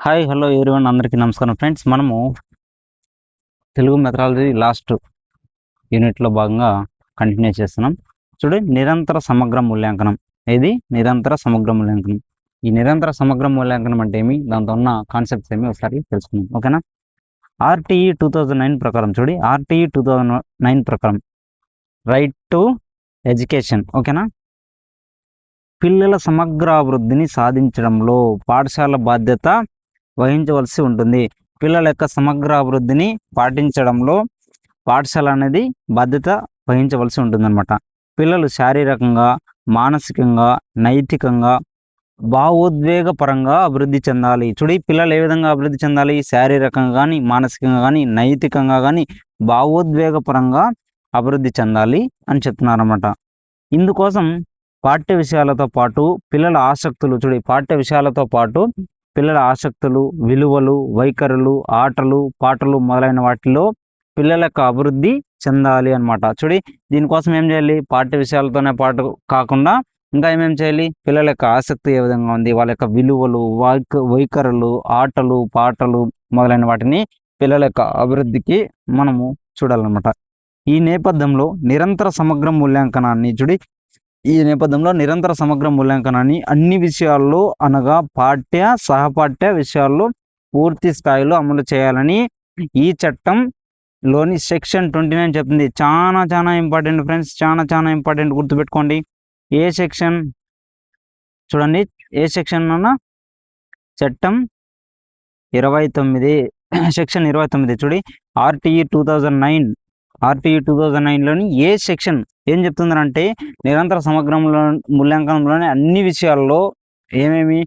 Hi hello everyone అందరికీ నమస్కారం friends. మనము తెలుగు మెథడాలజీ లాస్ట్ యూనిట్లో భాగంగా కంటిన్యూ చేస్తున్నాం. చూడండి, నిరంతర సమగ్ర మూల్యాంకనం. ఇది నిరంతర సమగ్ర మూల్యాంకనం. ఈ నిరంతర సమగ్ర మూల్యాంకనం అంటే ఏమి, దాంతో ఉన్న కాన్సెప్ట్స్ ఏమి ఒకసారి తెలుసుకుందాం. ఓకేనా? ఆర్టీఈ 2009 ప్రకారం చూడండి, ఆర్టీఈ 2009 ప్రకారం రైట్ టు ఎడ్యుకేషన్. ఓకేనా? పిల్లల సమగ్ర అభివృద్ధిని సాధించడంలో పాఠశాల బాధ్యత వహించవలసి ఉంటుంది. పిల్లల యొక్క సమగ్ర అభివృద్ధిని పాటించడంలో పాఠశాల అనేది బాధ్యత వహించవలసి ఉంటుందన్నమాట. పిల్లలు శారీరకంగా, మానసికంగా, నైతికంగా, భావోద్వేగపరంగా అభివృద్ధి చెందాలి. చూడి, పిల్లలు ఏ విధంగా అభివృద్ధి చెందాలి? శారీరకంగా కానీ, మానసికంగా కానీ, నైతికంగా కానీ, భావోద్వేగపరంగా అభివృద్ధి చెందాలి అని చెప్తున్నారన్నమాట. ఇందుకోసం పాఠ్య విషయాలతో పాటు పిల్లల ఆసక్తులు, చూడి, పాఠ్య విషయాలతో పాటు పిల్లల ఆసక్తులు, విలువలు, వైఖరులు, ఆటలు, పాటలు మొదలైన వాటిలో పిల్లల యొక్క అభివృద్ధి చెందాలి అనమాట. చూడి, దీనికోసం ఏం చేయాలి? పాఠ్య విషయాలతోనే పాటు కాకుండా ఇంకా ఏమేమి చేయాలి? పిల్లల యొక్క ఆసక్తి ఏ విధంగా ఉంది, వాళ్ళ యొక్క విలువలు, వైఖరులు, ఆటలు, పాటలు మొదలైన వాటిని పిల్లల యొక్క అభివృద్ధికి మనము చూడాలన్నమాట. ఈ నేపథ్యంలో నిరంతర సమగ్ర మూల్యాంకనాన్ని నిరంతర సమగ్ర మూల్యాంకనాన్ని అన్ని విషయాల్లో అనగా పాఠ్య, సహపాఠ్య విషయాల్లో పూర్తి స్థాయిలో అమలు చేయాలని ఈ చట్టంలోని సెక్షన్ 29 చెప్తుంది. చాలా ఇంపార్టెంట్ ఫ్రెండ్స్, చాలా ఇంపార్టెంట్, గుర్తుపెట్టుకోండి. ఏ సెక్షన్ చూడండి, ఏ సెక్షన్ అన్న చట్టం 29, సెక్షన్ 29 చూడి, ఆర్టీఈ 2009లోని ఏ సెక్షన్ ఏం చెప్తుందంటే, నిరంతర సమగ్ర మూల్యాంకనంలోని అన్ని విషయాల్లో ఏమేమి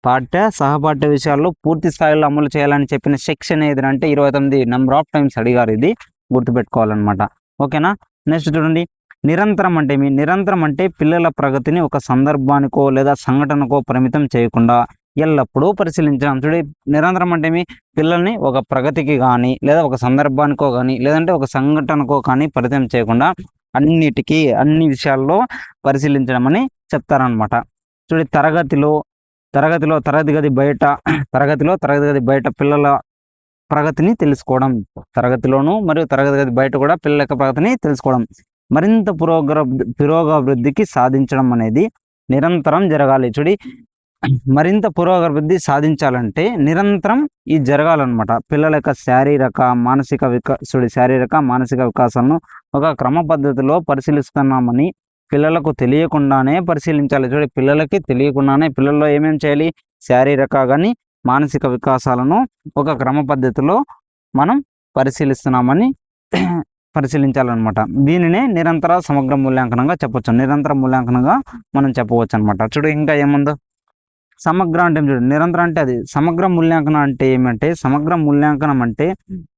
పాఠ్య, సహపాఠ్య విషయాల్లో పూర్తి స్థాయిలో అమలు చేయాలని చెప్పిన సెక్షన్ ఏదంటే 29. నెంబర్ ఆఫ్ టైమ్స్ అడిగారు, ఇది గుర్తుపెట్టుకోవాలన్నమాట. ఓకేనా? నెక్స్ట్ చూడండి, నిరంతరం అంటే ఏమి? నిరంతరం అంటే పిల్లల ప్రగతిని ఒక సందర్భానికో లేదా సంఘటనకో పరిమితం చేయకుండా ఎల్లప్పుడూ పరిశీలించడం. చూడండి, నిరంతరం అంటే ఏమి? పిల్లల్ని ఒక ప్రగతికి కానీ, లేదా ఒక సందర్భానికో కానీ, లేదంటే ఒక సంఘటనకో కానీ పరిమితం చేయకుండా అన్ని విషయాల్లో పరిశీలించడం అని చెప్తారనమాట. చూడండి, తరగతి గది బయట పిల్లల ప్రగతిని తెలుసుకోవడం, తరగతిలోను మరియు తరగతి గది బయట కూడా పిల్లల యొక్క ప్రగతిని తెలుసుకోవడం, మరింత పురోగభివృద్ధికి సాధించడం అనేది నిరంతరం జరగాలి. చూడి, మరింత పురోగభివృద్ధి సాధించాలంటే నిరంతరం ఇది జరగాలన్నమాట. పిల్లల యొక్క శారీరక మానసిక వికాసాలను ఒక క్రమ పద్ధతిలో పరిశీలిస్తున్నామని పిల్లలకు తెలియకుండానే పరిశీలించాలి. చూడండి, పిల్లలకి తెలియకుండానే పిల్లల్లో ఏమేమి చేయాలి? శారీరక కానీ మానసిక వికాసాలను ఒక క్రమ పద్ధతిలో మనం పరిశీలించాలన్నమాట. దీనినే నిరంతర సమగ్ర మూల్యాంకనంగా చెప్పవచ్చు, నిరంతర మూల్యాంకనంగా మనం చెప్పవచ్చు అనమాట. చూడు, ఇంకా ఏముందో సమగ్ర అంటే చూడండి, నిరంతరం అంటే అది. సమగ్ర మూల్యాంకనం అంటే ఏమంటే, సమగ్ర మూల్యాంకనం అంటే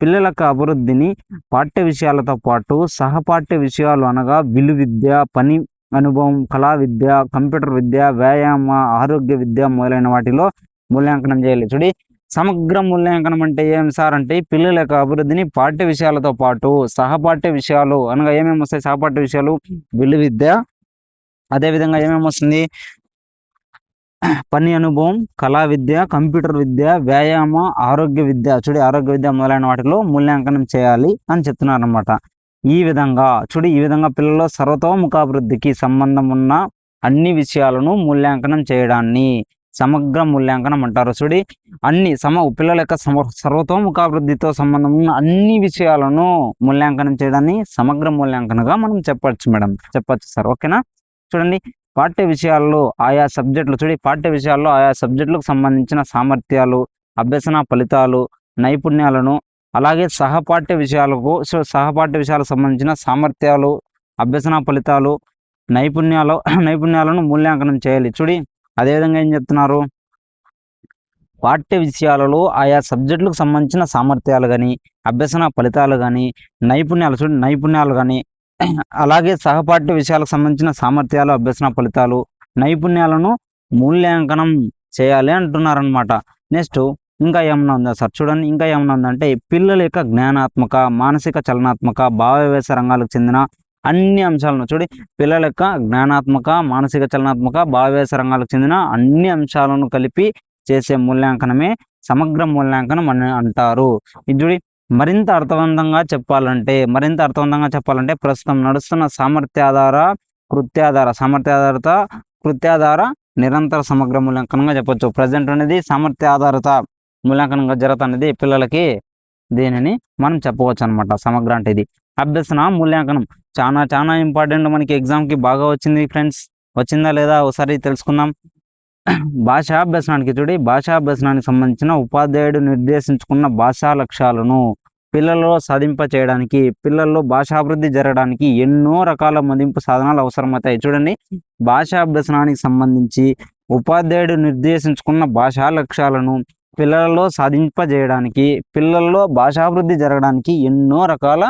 పిల్లలకు అభివృద్ధిని పాఠ్య విషయాలతో పాటు సహపాఠ్య విషయాలు అనగా విలు విద్య, పని అనుభవం, కళా విద్య, కంప్యూటర్ విద్య, వ్యాయామ, ఆరోగ్య విద్య మొదలైన వాటిలో మూల్యాంకనం చేయాలి. చూడి, సమగ్ర మూల్యాంకనం అంటే ఏం సార్ అంటే, పిల్లల యొక్క అభివృద్ధిని పాఠ్య విషయాలతో పాటు సహపాఠ్య విషయాలు అనగా ఏమేమి వస్తాయి? సహపాఠ్య విషయాలు విలు విద్య, అదేవిధంగా ఏమేమి వస్తుంది? పని అనుభవం, కళా విద్య, కంప్యూటర్ విద్య, వ్యాయామ, ఆరోగ్య విద్య, చూడి ఆరోగ్య విద్య మొదలైన వాటిలో మూల్యాంకనం చేయాలి అని చెప్తున్నారు అనమాట. ఈ విధంగా పిల్లల్లో సర్వతోముఖాభివృద్ధికి సంబంధం ఉన్న అన్ని విషయాలను మూల్యాంకనం చేయడాన్ని సమగ్ర మూల్యాంకనం అంటారు. చూడి, పిల్లల యొక్క సర్వతోముఖాభివృద్ధితో సంబంధం ఉన్న అన్ని విషయాలను మూల్యాంకనం చేయడాన్ని సమగ్ర మూల్యాంకనంగా మనం చెప్పచ్చు సార్. ఓకేనా? చూడండి, పాఠ్య విషయాల్లో ఆయా సబ్జెక్టులకు సంబంధించిన సామర్థ్యాలు, అభ్యసన ఫలితాలు, నైపుణ్యాలను, అలాగే సహపాఠ్య విషయాలకు సంబంధించిన సామర్థ్యాలు, అభ్యసన ఫలితాలు, నైపుణ్యాలను మూల్యాంకనం చేయాలి. చూడి, అదేవిధంగా ఏం చెప్తున్నారు? పాఠ్య విషయాలలో ఆయా సబ్జెక్టులకు సంబంధించిన సామర్థ్యాలు కానీ, అభ్యసన ఫలితాలు కానీ, నైపుణ్యాలు కానీ, అలాగే సహపాఠ్య విషయాలకు సంబంధించిన సామర్థ్యాలు, అభ్యసన ఫలితాలు, నైపుణ్యాలను మూల్యాంకనం చేయాలి అంటున్నారనమాట. నెక్స్ట్ ఇంకా ఏమన్నా ఉందా సార్? చూడండి, ఇంకా ఏమన్నా ఉందంటే, పిల్లల యొక్క జ్ఞానాత్మక, మానసిక, చలనాత్మక, భావావేశ రంగాలకు చెందిన అన్ని అంశాలను చూడి, పిల్లల యొక్క జ్ఞానాత్మక, మానసిక, చలనాత్మక, భావావేశ రంగాలకు చెందిన అన్ని అంశాలను కలిపి చేసే మూల్యాంకనమే సమగ్ర మూల్యాంకనం అని అంటారు. ఇది చూడి మరింత అర్థవంతంగా చెప్పాలంటే ప్రస్తుతం నడుస్తున్న కృత్యాధార నిరంతర సమగ్ర మూల్యాంకనంగా చెప్పొచ్చు. ప్రజెంట్ అనేది సామర్థ్యాధారిత మూల్యాంకనంగా జరుగుతున్నది పిల్లలకి, దీనిని మనం చెప్పవచ్చు అనమాట. సమగ్ర అంటే ఇది. అభ్యసన మూల్యాంకనం చాలా ఇంపార్టెంట్. మనకి ఎగ్జామ్కి బాగా వచ్చింది ఫ్రెండ్స్. వచ్చిందా లేదా ఒకసారి తెలుసుకుందాం. భాషాభ్యసనానికి సంబంధించిన ఉపాధ్యాయుడు నిర్దేశించుకున్న భాషా లక్ష్యాలను పిల్లల్లో సాధింపచేయడానికి, పిల్లల్లో భాషాభివృద్ధి జరగడానికి ఎన్నో రకాల మదింపు సాధనాలు అవసరమవుతాయి. చూడండి, భాషాభ్యసనానికి సంబంధించి ఉపాధ్యాయుడు నిర్దేశించుకున్న భాషా లక్ష్యాలను పిల్లలలో సాధింపజేయడానికి, పిల్లల్లో భాషాభివృద్ధి జరగడానికి ఎన్నో రకాల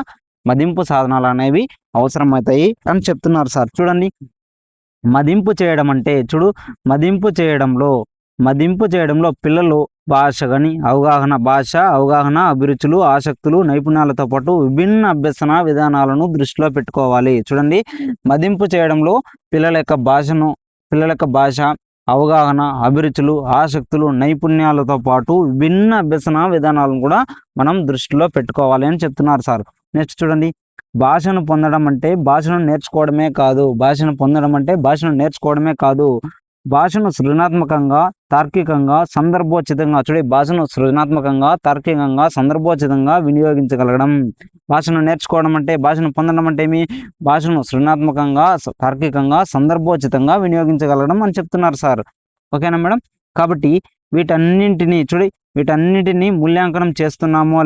మదింపు సాధనాలు అనేవి అవసరమవుతాయి అని చెప్తున్నారు సార్. చూడండి, మదింపు చేయడం అంటే మదింపు చేయడంలో పిల్లలు భాష అవగాహన, అభిరుచులు, ఆసక్తులు, నైపుణ్యాలతో పాటు విభిన్న అభ్యసన విధానాలను దృష్టిలో పెట్టుకోవాలి. చూడండి, మదింపు చేయడంలో పిల్లల యొక్క భాష, అవగాహన, అభిరుచులు, ఆసక్తులు, నైపుణ్యాలతో పాటు విభిన్న అభ్యసన విధానాలను కూడా మనం దృష్టిలో పెట్టుకోవాలి అని చెప్తున్నారు సార్. నెక్స్ట్ చూడండి, భాషను నేర్చుకోవడమే కాదు, భాషను సృజనాత్మకంగా, తార్కికంగా, సందర్భోచితంగా వినియోగించగలగడం. భాషను నేర్చుకోవడం అంటే, భాషను పొందడం అంటే ఏమి? భాషను సృజనాత్మకంగా, తార్కికంగా, సందర్భోచితంగా వినియోగించగలగడం అని చెప్తున్నారు సార్. ఓకేనా మేడం? కాబట్టి వీటన్నింటినీ మూల్యాంకనం చేస్తున్నామా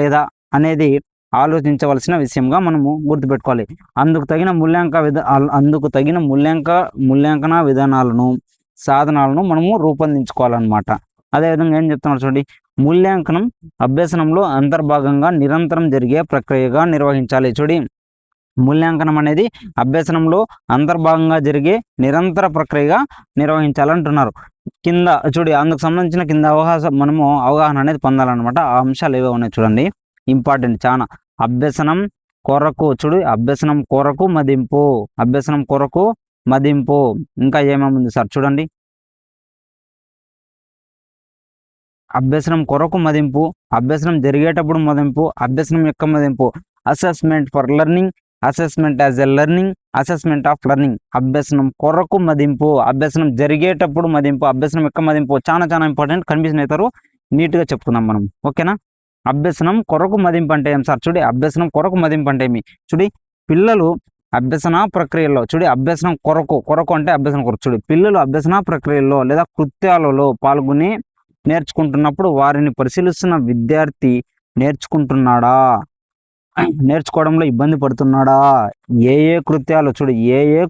లేదా అనేది ఆలోచించవలసిన విషయంగా మనము గుర్తుపెట్టుకోవాలి. అందుకు తగిన మూల్యాంకన విధానాలను, సాధనాలను మనము రూపొందించుకోవాలన్నమాట. అదేవిధంగా ఏం చెప్తున్నారు చూడండి, మూల్యాంకనం అభ్యసనంలో అంతర్భాగంగా నిరంతరం జరిగే ప్రక్రియగా నిర్వహించాలి. చూడండి, మూల్యాంకనం అనేది అభ్యసనంలో అంతర్భాగంగా జరిగే నిరంతర ప్రక్రియగా నిర్వహించాలంటున్నారు. కింద చూడి, అందుకు సంబంధించిన కింద అవగాహన అనేది పొందాలన్నమాట. ఆ అంశాలు ఏవో ఉన్నాయి చూడండి, ఇంపార్టెంట్ చాలా. అభ్యసనం కొరకు మదింపు, ఇంకా ఏమేమి ఉంది సార్ చూడండి. అభ్యసనం కొరకు మదింపు, అభ్యసనం జరిగేటప్పుడు మదింపు, అభ్యసనం యొక్క మదింపు, assessment for learning, assessment as a learning, assessment of learning. అభ్యసనం కొరకు మదింపు, అభ్యసనం జరిగేటప్పుడు మదింపు, అభ్యసనం యొక్క మదింపు చాలా ఇంపార్టెంట్. కన్ఫ్యూజన్ అవుతారు, నీట్గా చెప్పుకుందాం మనం. ఓకేనా? అభ్యసనం కొరకు మదింపు అంటే ఏం సార్? చూడి, అభ్యసనం కొరకు మదింపు అంటే ఏమి? చూడి, పిల్లలు అభ్యసన ప్రక్రియలో అభ్యసనం కొరకు అంటే అభ్యసనం కొరకు. చూడి, పిల్లలు అభ్యసన ప్రక్రియలో లేదా కృత్యాలలో పాల్గొని నేర్చుకుంటున్నప్పుడు వారిని పరిశీలిస్తున్న విద్యార్థి నేర్చుకోవడంలో ఇబ్బంది పడుతున్నాడా? ఏ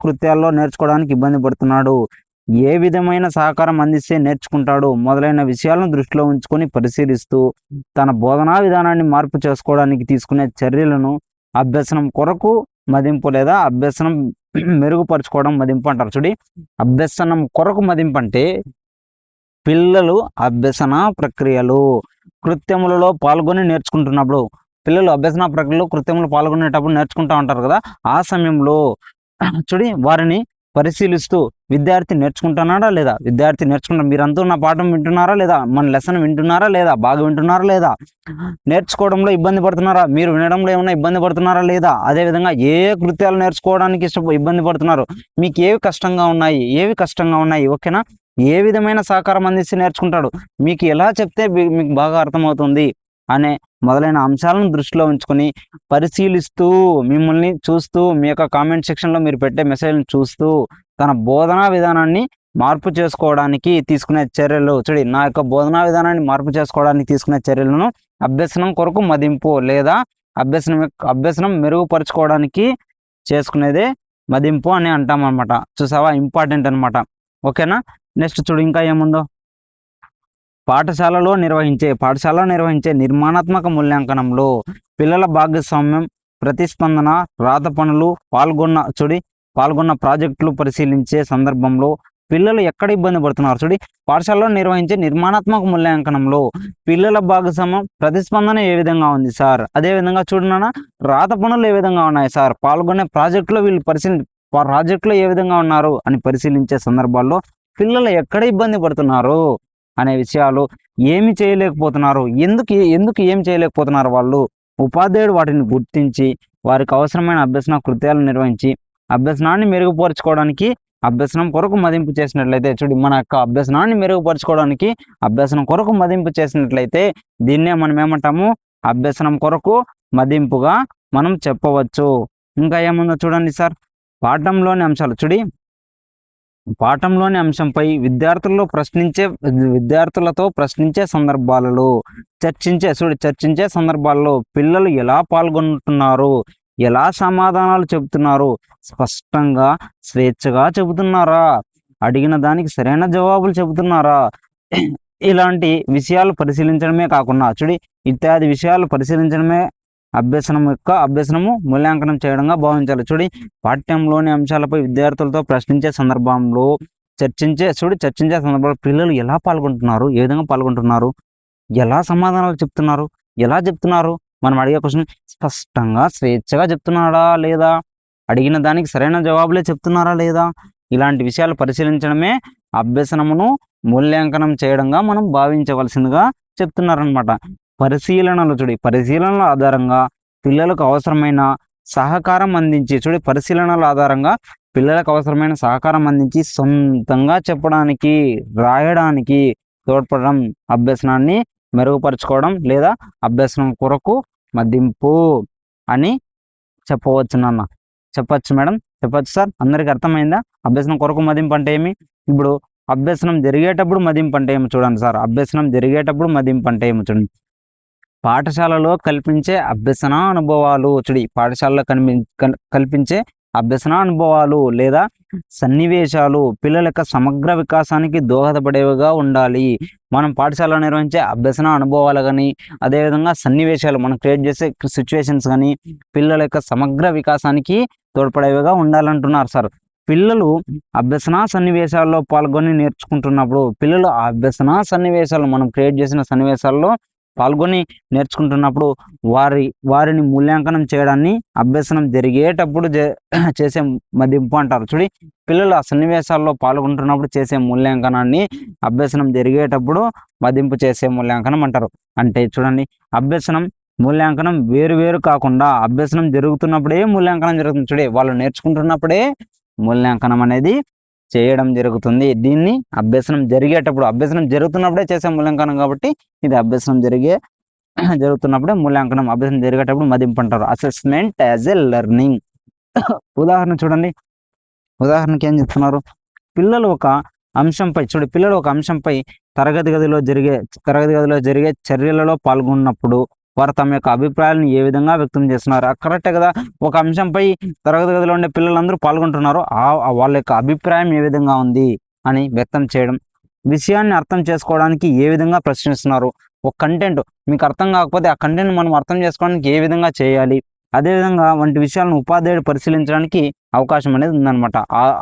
కృత్యాల్లో నేర్చుకోవడానికి ఇబ్బంది పడుతున్నాడు, ఏ విధమైన సహకారం అందిస్తే నేర్చుకుంటాడు మొదలైన విషయాలను దృష్టిలో ఉంచుకొని పరిశీలిస్తూ తన బోధనా విధానాన్ని మార్పు చేసుకోవడానికి తీసుకునే చర్యలను అభ్యసనం కొరకు మదింపు లేదా అభ్యసనం మెరుగుపరుచుకోవడం మదింపు అంటారు. చూడి, అభ్యసనం కొరకు మదింపు అంటే పిల్లలు అభ్యసన ప్రక్రియలు కృత్యములలో పాల్గొని నేర్చుకుంటున్నప్పుడు, పిల్లలు అభ్యసన ప్రక్రియలో కృత్యములు పాల్గొనేటప్పుడు నేర్చుకుంటా ఉంటారు కదా, ఆ సమయంలో చూడి వారిని పరిశీలిస్తూ విద్యార్థి నేర్చుకుంటున్నాడా లేదా, మీరంతా నా పాఠం వింటున్నారా లేదా, మన లెసన్ వింటున్నారా లేదా, బాగా వింటున్నారా లేదా, నేర్చుకోవడంలో ఇబ్బంది పడుతున్నారా, మీరు వినడంలో ఏమైనా ఇబ్బంది పడుతున్నారా లేదా, అదేవిధంగా ఏ కృత్యాలు నేర్చుకోవడానికి ఇబ్బంది పడుతున్నారు, మీకు ఏవి కష్టంగా ఉన్నాయి, ఓకేనా? ఏ విధమైన సహకారం అందిస్తే నేర్చుకుంటాడు, మీకు ఎలా చెప్తే మీకు బాగా అర్థమవుతుంది అనే మొదలైన అంశాలను దృష్టిలో ఉంచుకొని పరిశీలిస్తూ, మిమ్మల్ని చూస్తూ, మీ యొక్క కామెంట్ సెక్షన్లో మీరు పెట్టే మెసేజ్ని చూస్తూ తన బోధనా విధానాన్ని మార్పు చేసుకోవడానికి తీసుకునే చర్యలు. చూడండి, నా యొక్క బోధనా విధానాన్ని మార్పు చేసుకోవడానికి తీసుకునే చర్యలను అభ్యసనం కొరకు మదింపు లేదా అభ్యసనం మెరుగుపరుచుకోవడానికి చేసుకునేదే మదింపు అని అంటాం అనమాట. చూసావా, ఇంపార్టెంట్ అనమాట. ఓకేనా? నెక్స్ట్ చూడు, ఇంకా ఏముందో. పాఠశాలలో నిర్వహించే నిర్మాణాత్మక మూల్యాంకనంలో పిల్లల భాగస్వామ్యం, ప్రతిస్పందన, రాత పనులు, పాల్గొన్న ప్రాజెక్టులు పరిశీలించే సందర్భంలో పిల్లలు ఎక్కడ ఇబ్బంది పడుతున్నారు? చూడి, పాఠశాలలో నిర్వహించే నిర్మాణాత్మక మూల్యాంకనంలో పిల్లల భాగస్వామ్యం, ప్రతిస్పందన ఏ విధంగా ఉంది సార్, అదేవిధంగా చూడనా రాత పనులు ఏ విధంగా ఉన్నాయి సార్, పాల్గొనే ప్రాజెక్టులో ప్రాజెక్టులో ఏ విధంగా ఉన్నారు అని పరిశీలించే సందర్భాల్లో పిల్లలు ఎక్కడ ఇబ్బంది పడుతున్నారు, అనే విషయాలు ఏమి చేయలేకపోతున్నారు, ఎందుకు ఎందుకు ఏం చేయలేకపోతున్నారు వాళ్ళు, ఉపాధ్యాయుడు వాటిని గుర్తించి వారికి అవసరమైన అభ్యసన కృత్యాలు నిర్వహించి అభ్యసనాన్ని మెరుగుపరుచుకోవడానికి అభ్యసనం కొరకు మదింపు చేసినట్లయితే చూడు మన యొక్క అభ్యసనాన్ని మెరుగుపరుచుకోవడానికి అభ్యసనం కొరకు మదింపు చేసినట్లయితే దీన్నే మనం ఏమంటాము, అభ్యసనం కొరకు మదింపుగా మనం చెప్పవచ్చు. ఇంకా ఏముందో చూడండి సార్, పాఠంలోని అంశాలు చూడి, పాఠంలోని అంశంపై విద్యార్థులతో ప్రశ్నించే సందర్భాలలో చర్చించే సందర్భాల్లో పిల్లలు ఎలా పాల్గొంటున్నారు, ఎలా సమాధానాలు చెబుతున్నారు, స్పష్టంగా స్వేచ్ఛగా చెబుతున్నారా, అడిగిన దానికి సరైన జవాబులు చెబుతున్నారా, ఇలాంటి విషయాలు పరిశీలించడమే కాకుండా చూడి ఇత్యాది విషయాలు పరిశీలించడమే అభ్యసనము మూల్యాంకనం చేయడంగా భావించాలి. చూడి పాఠ్యంలోని అంశాలపై విద్యార్థులతో ప్రశ్నించే సందర్భంలో చర్చించే సందర్భంలో పిల్లలు ఎలా పాల్గొంటున్నారు, ఏ విధంగా పాల్గొంటున్నారు, ఎలా సమాధానాలు చెప్తున్నారు, మనం అడిగే క్వశ్చన్ స్పష్టంగా స్వేచ్ఛగా చెప్తున్నాడా లేదా, అడిగిన దానికి సరైన జవాబులే చెప్తున్నారా లేదా, ఇలాంటి విషయాలు పరిశీలించడమే అభ్యసనమును మూల్యాంకనం చేయడంగా మనం భావించవలసిందిగా చెప్తున్నారనమాట. పరిశీలనల ఆధారంగా పిల్లలకు అవసరమైన సహకారం అందించి సొంతంగా చెప్పడానికి రాయడానికి తోడ్పడడం అభ్యసనాన్ని మెరుగుపరచుకోవడం లేదా అభ్యసనం కొరకు మదింపు అని చెప్పవచ్చు మేడం, చెప్పచ్చు సార్. అందరికి అర్థమైందా అభ్యసనం కొరకు మదింపు అంటే ఏమి? ఇప్పుడు అభ్యసనం జరిగేటప్పుడు మదింపు అంటే ఏమి చూడండి సార్, అభ్యసనం జరిగేటప్పుడు మదింపు అంటే ఏమి చూడండి, పాఠశాలలో కల్పించే అభ్యసన అనుభవాలు పాఠశాలలో కల్పించే అభ్యసన అనుభవాలు లేదా సన్నివేశాలు పిల్లల యొక్క సమగ్ర వికాసానికి దోహదపడేవిగా ఉండాలి. మనం పాఠశాలలో నిర్వహించే అభ్యసన అనుభవాలు కానీ అదేవిధంగా సన్నివేశాలు మనం క్రియేట్ చేసే సిచ్యువేషన్స్ కానీ పిల్లల యొక్క సమగ్ర వికాసానికి తోడ్పడేవిగా ఉండాలంటున్నారు సార్. పిల్లలు అభ్యసన సన్నివేశాల్లో పాల్గొని నేర్చుకుంటున్నప్పుడు మనం క్రియేట్ చేసిన సన్నివేశాల్లో పాల్గొని నేర్చుకుంటున్నప్పుడు వారిని మూల్యాంకనం చేయడాన్ని అభ్యసనం జరిగేటప్పుడు చేసే మదింపు అంటారు. చూడి పిల్లలు ఆ సన్నివేశాల్లో పాల్గొంటున్నప్పుడు చేసే మూల్యాంకనాన్ని అభ్యసనం జరిగేటప్పుడు మదింపు చేసే మూల్యాంకనం అంటారు. అంటే చూడండి, అభ్యసనం మూల్యాంకనం వేరు కాకుండా అభ్యసనం జరుగుతున్నప్పుడే మూల్యాంకనం జరుగుతుంది. చూడే వాళ్ళు నేర్చుకుంటున్నప్పుడే మూల్యాంకనం అనేది చేయడం జరుగుతుంది. దీన్ని అభ్యసనం జరుగుతున్నప్పుడే చేసే మూల్యాంకనం కాబట్టి ఇది అభ్యసనం జరుగుతున్నప్పుడే మూల్యాంకనం, అభ్యసనం జరిగేటప్పుడు మదింపు అంటారు. Assessment as a learning. ఉదాహరణ చూడండి, ఉదాహరణకి ఏం చెప్తున్నారు, పిల్లలు ఒక అంశంపై తరగతి గదిలో జరిగే చర్యలలో పాల్గొన్నప్పుడు వారు తమ యొక్క అభిప్రాయాలను ఏ విధంగా వ్యక్తం చేస్తున్నారు. కరెక్టే కదా, ఒక అంశంపై తరగతి గదిలో ఉండే పిల్లలందరూ పాల్గొంటున్నారు, వాళ్ళ యొక్క అభిప్రాయం ఏ విధంగా ఉంది అని వ్యక్తం చేయడం, విషయాన్ని అర్థం చేసుకోవడానికి ఏ విధంగా ప్రశ్నిస్తున్నారు, ఒక కంటెంట్ మీకు అర్థం కాకపోతే ఆ కంటెంట్ మనం అర్థం చేసుకోవడానికి ఏ విధంగా చేయాలి, అదేవిధంగా వంటి విషయాలను ఉపాధ్యాయుడు పరిశీలించడానికి అవకాశం అనేది ఉందన్నమాట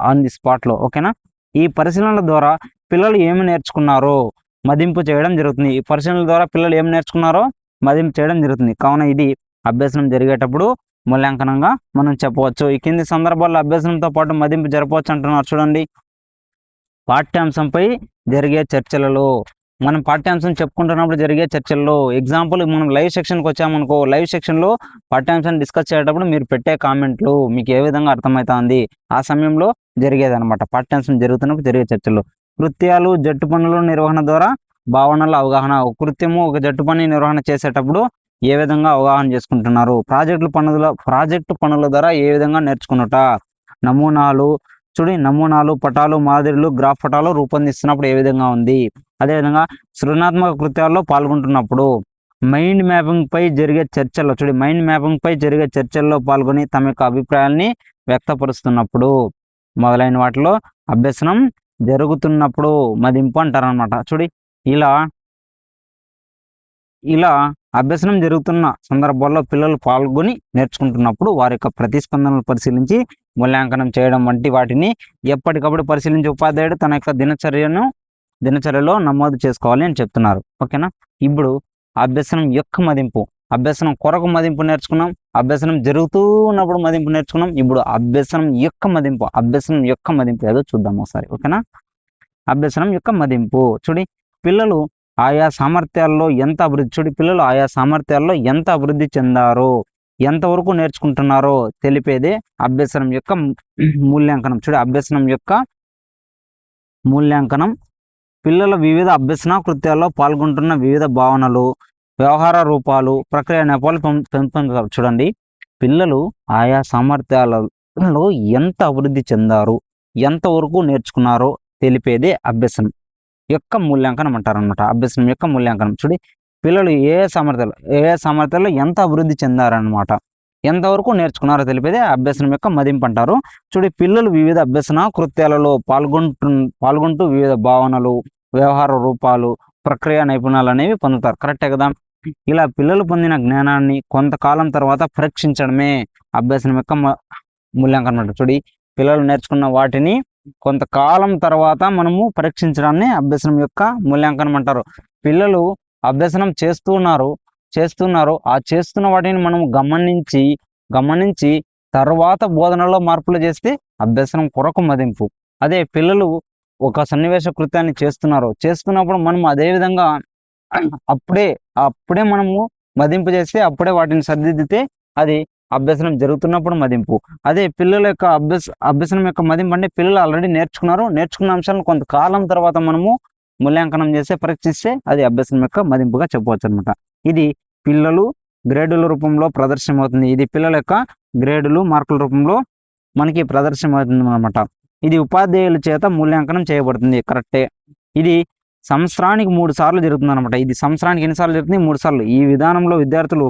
ఆన్ ది స్పాట్లో. ఓకేనా, ఈ పరిశీలనల ద్వారా పిల్లలు ఏమి నేర్చుకున్నారో మదింపు చేయడం జరుగుతుంది. ఈ పరిశీలనల ద్వారా పిల్లలు ఏమి నేర్చుకున్నారో మదింపు చేయడం జరుగుతుంది. కావున ఇది అభ్యసనం జరిగేటప్పుడు మూల్యాంకనంగా మనం చెప్పవచ్చు. ఈ కింది సందర్భాల్లో అభ్యసనంతో పాటు మదింపు జరపవచ్చు అంటున్నారు. చూడండి, పాఠ్యాంశంపై జరిగే చర్చలలో, మనం పాఠ్యాంశం చెప్పుకుంటున్నప్పుడు జరిగే చర్చల్లో, ఎగ్జాంపుల్ మనం లైవ్ సెక్షన్కి వచ్చామనుకో, లైవ్ సెక్షన్లో పాఠ్యాంశాన్ని డిస్కస్ చేసేటప్పుడు మీరు పెట్టే కామెంట్లు మీకు ఏ విధంగా అర్థమవుతుంది ఆ సమయంలో జరిగేదన్నమాట. పాఠ్యాంశం జరుగుతున్నప్పుడు జరిగే చర్చల్లో. కృత్యాలు, జట్టు పనుల నిర్వహణ ద్వారా భావనల అవగాహన. ఒక కృత్యము, ఒక జట్టు పని నిర్వహణ చేసేటప్పుడు ఏ విధంగా అవగాహన చేసుకుంటున్నారు, ప్రాజెక్టు పనుల ద్వారా ఏ విధంగా నేర్చుకున్నట, నమూనాలు, పటాలు, మాదిరిలు, గ్రాఫ్ పటాలు రూపొందిస్తున్నప్పుడు ఏ విధంగా ఉంది, అదేవిధంగా సృజనాత్మక కృత్యాల్లో పాల్గొంటున్నప్పుడు, మైండ్ మ్యాపింగ్ పై జరిగే చర్చల్లో పాల్గొని తమ యొక్క అభిప్రాయాల్ని వ్యక్తపరుస్తున్నప్పుడు మొదలైన వాటిలో అభ్యసనం జరుగుతున్నప్పుడు మదింపు అంటారనమాట. ఇలా అభ్యసనం జరుగుతున్న సందర్భాల్లో పిల్లలు పాల్గొని నేర్చుకుంటున్నప్పుడు వారి యొక్క ప్రతిస్పందనలు పరిశీలించి మూల్యాంకనం చేయడం వంటి వాటిని ఎప్పటికప్పుడు పరిశీలించి ఉపాధ్యాయుడు తన యొక్క దినచర్యలో నమోదు చేసుకోవాలి అని చెప్తున్నారు. ఓకేనా, ఇప్పుడు అభ్యసనం కొరకు మదింపు నేర్చుకున్నాం, అభ్యసనం జరుగుతూ ఉన్నప్పుడు మదింపు నేర్చుకున్నాం. ఇప్పుడు అభ్యసనం యొక్క మదింపు ఏదో చూద్దాం ఒకసారి. ఓకేనా, అభ్యసనం యొక్క మదింపు చూడి, పిల్లలు ఆయా సామర్థ్యాల్లో ఎంత అభివృద్ధి చూడు పిల్లలు ఆయా సామర్థ్యాల్లో ఎంత అభివృద్ధి చెందారో, ఎంతవరకు నేర్చుకుంటున్నారో తెలిపేదే అభ్యసనం యొక్క మూల్యాంకనం. చూడు అభ్యసనం యొక్క మూల్యాంకనం పిల్లల వివిధ అభ్యసన కృత్యాల్లో పాల్గొంటున్న వివిధ భావనలు, వ్యవహార రూపాలు, ప్రక్రియ నేపాలు పెంపొందుతారు. చూడండి పిల్లలు ఆయా సామర్థ్యాలలో ఎంత అభివృద్ధి చెందారు, ఎంతవరకు నేర్చుకున్నారో తెలిపేదే అభ్యసనం యొక్క మూల్యాంకనం అంటారనమాట. అభ్యసనం యొక్క మూల్యాంకనం చూడి పిల్లలు ఏ సామర్థ్యాల్లో ఎంత అభివృద్ధి చెందారనమాట, ఎంతవరకు నేర్చుకున్నారో తెలిపేదే అభ్యసనం యొక్క మదింపు అంటారు. చూడి పిల్లలు వివిధ అభ్యసన కృత్యాలలో పాల్గొంటూ వివిధ భావనలు, వ్యవహార రూపాలు, ప్రక్రియ నైపుణ్యాలు అనేవి పొందుతారు. కరెక్టే కదా. ఇలా పిల్లలు పొందిన జ్ఞానాన్ని కొంతకాలం తర్వాత పరీక్షించడమే అభ్యసనం యొక్క మూల్యాంకనం అంటారు. చూడి పిల్లలు నేర్చుకున్న వాటిని కొంతకాలం తర్వాత మనము పరీక్షించడాన్ని అభ్యసనం యొక్క మూల్యాంకనం అంటారు. పిల్లలు అభ్యసనం చేస్తున్నారు ఆ చేస్తున్న వాటిని మనం గమనించి తర్వాత బోధనలో మార్పులు చేస్తే అభ్యసనం కొరకు మదింపు. అదే పిల్లలు ఒక సన్నివేశ కృత్యాన్ని చేస్తున్నప్పుడు మనం అదే విధంగా అప్పుడే మనము మదింపు చేస్తే, అప్పుడే వాటిని సరిదిద్దితే అది అభ్యసనం జరుగుతున్నప్పుడు మదింపు. అదే పిల్లల యొక్క అభ్యసనం యొక్క మదింపు అంటే పిల్లలు ఆల్రెడీ నేర్చుకున్న అంశాలను కొంతకాలం తర్వాత మనము మూల్యాంకనం చేస్తే, పరీక్షిస్తే అది అభ్యసనం యొక్క మదింపుగా చెప్పవచ్చు అనమాట. ఇది పిల్లలు గ్రేడుల రూపంలో ప్రదర్శనమవుతుంది. ఇది పిల్లల యొక్క గ్రేడులు మార్కుల రూపంలో మనకి ప్రదర్శనమవుతుంది అనమాట. ఇది ఉపాధ్యాయుల చేత మూల్యాంకనం చేయబడుతుంది. కరెక్టే. ఇది సంవత్సరానికి 3 సార్లు జరుగుతుంది అనమాట. ఇది సంవత్సరానికి ఎన్నిసార్లు జరుగుతుంది? 3 సార్లు. ఈ విధానంలో విద్యార్థులు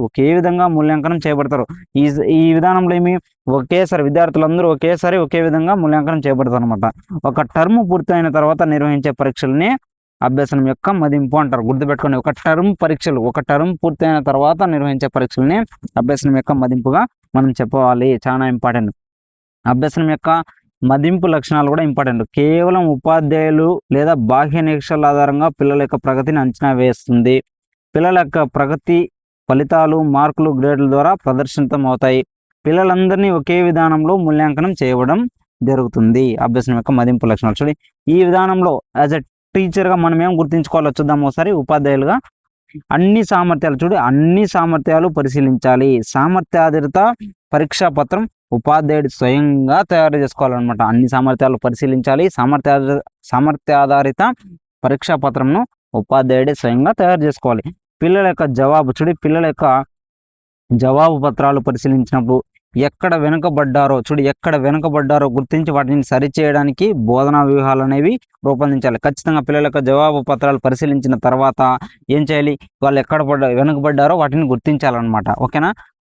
ఒకే విధంగా మూల్యాంకనం చేయబడతారు. ఈ విధానంలో విద్యార్థులందరూ ఒకే విధంగా మూల్యాంకనం చేయబడతారు అనమాట. ఒక టర్మ్ పూర్తయిన తర్వాత నిర్వహించే పరీక్షల్ని అభ్యసనం యొక్క మదింపు అంటారు. గుర్తుపెట్టుకోండి, ఒక టర్మ్ పూర్తయిన తర్వాత నిర్వహించే పరీక్షల్ని అభ్యసనం యొక్క మదింపుగా మనం చెప్పవాలి. చాలా ఇంపార్టెంట్. అభ్యసనం యొక్క మదింపు లక్షణాలు కూడా ఇంపార్టెంట్. కేవలం ఉపాధ్యాయులు లేదా బాహ్య నిరీక్షల ఆధారంగా పిల్లల యొక్క ప్రగతిని అంచనా వేస్తుంది. పిల్లల యొక్క ప్రగతి ఫలితాలు, మార్కులు, గ్రేడ్ల ద్వారా ప్రదర్శితం అవుతాయి. పిల్లలందరినీ ఒకే విధానంలో మూల్యాంకనం చేయడం జరుగుతుంది. అభ్యసనం యొక్క మదింపు లక్షణాలు చూడండి. ఈ విధానంలో యాజ్ ఎ టీచర్గా మనం ఏం గుర్తుంచుకోవాలో చూద్దాం ఒకసారి. ఉపాధ్యాయులుగా అన్ని సామర్థ్యాలు పరిశీలించాలి. సామర్థ్యాధారిత పరీక్షా పత్రం ఉపాధ్యాయుడు స్వయంగా తయారు చేసుకోవాలన్నమాట. అన్ని సామర్థ్యాలు పరిశీలించాలి. సామర్థ్యాధారిత పరీక్షా పత్రంను ఉపాధ్యాయుడే స్వయంగా తయారు చేసుకోవాలి. పిల్లల యొక్క జవాబు పత్రాలు పరిశీలించినప్పుడు ఎక్కడ వెనుకబడ్డారో గుర్తించి వాటిని సరిచేయడానికి బోధనా వ్యూహాలు అనేవి రూపొందించాలి. ఖచ్చితంగా పిల్లల యొక్క జవాబు పత్రాలు పరిశీలించిన తర్వాత ఏం చేయాలి? వాళ్ళు ఎక్కడ వెనుకబడ్డారో వాటిని గుర్తించాలన్నమాట. ఓకేనా.